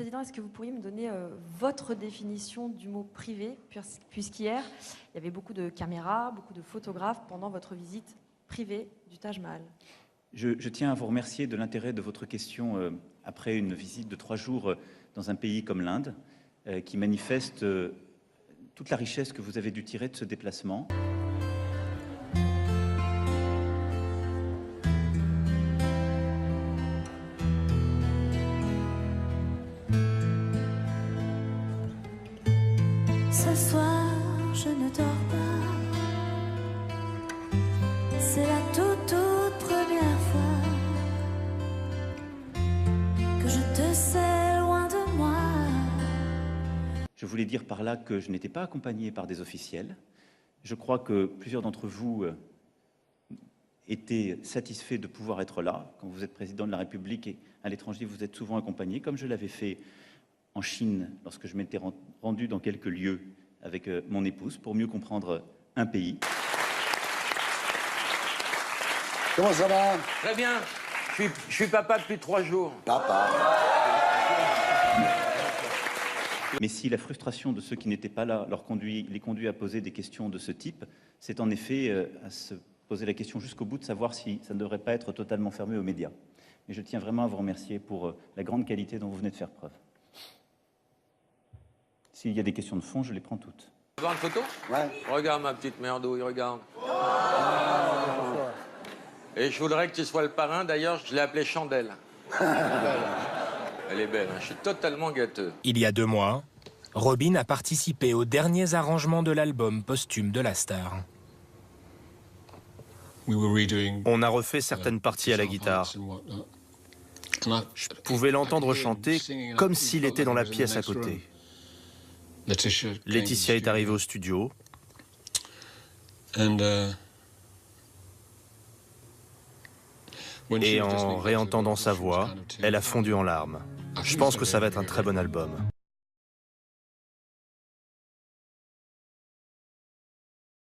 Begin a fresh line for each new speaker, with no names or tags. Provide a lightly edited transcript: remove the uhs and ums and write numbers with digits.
Président, est-ce que vous pourriez me donner votre définition du mot privé, puisqu'hier, il y avait beaucoup de caméras, beaucoup de photographes pendant votre visite privée du Taj Mahal?
Je tiens à vous remercier de l'intérêt de votre question après une visite de 3 jours dans un pays comme l'Inde, qui manifeste toute la richesse que vous avez dû tirer de ce déplacement.
Ce soir, je ne dors pas. C'est la toute première fois que je te sais loin de moi.
Je voulais dire par là que je n'étais pas accompagné par des officiels. Je crois que plusieurs d'entre vous étaient satisfaits de pouvoir être là. Quand vous êtes président de la République et à l'étranger, vous êtes souvent accompagné, comme je l'avais fait en Chine, lorsque je m'étais rendu dans quelques lieux avec mon épouse, pour mieux comprendre un pays.
Comment ça va?
Très bien. Je suis papa depuis 3 jours.
Papa.
Mais si la frustration de ceux qui n'étaient pas là les conduit à poser des questions de ce type, c'est en effet à se poser la question jusqu'au bout de savoir si ça ne devrait pas être totalement fermé aux médias. Mais je tiens vraiment à vous remercier pour la grande qualité dont vous venez de faire preuve. S'il y a des questions de fond, je les prends toutes.
Tu veux voir une photo?
Ouais.
Regarde ma petite merdouille, regarde. Et je voudrais que tu sois le parrain. D'ailleurs, je l'ai appelée Chandelle. Elle est belle, hein. Je suis totalement gâteux.
Il y a 2 mois, Robin a participé aux derniers arrangements de l'album posthume de la star.
On a refait certaines parties à la guitare. Je pouvais l'entendre chanter comme s'il était dans la pièce à côté. Laetitia est arrivée au studio. Et en réentendant sa voix, elle a fondu en larmes. Je pense que ça va être un très bon album.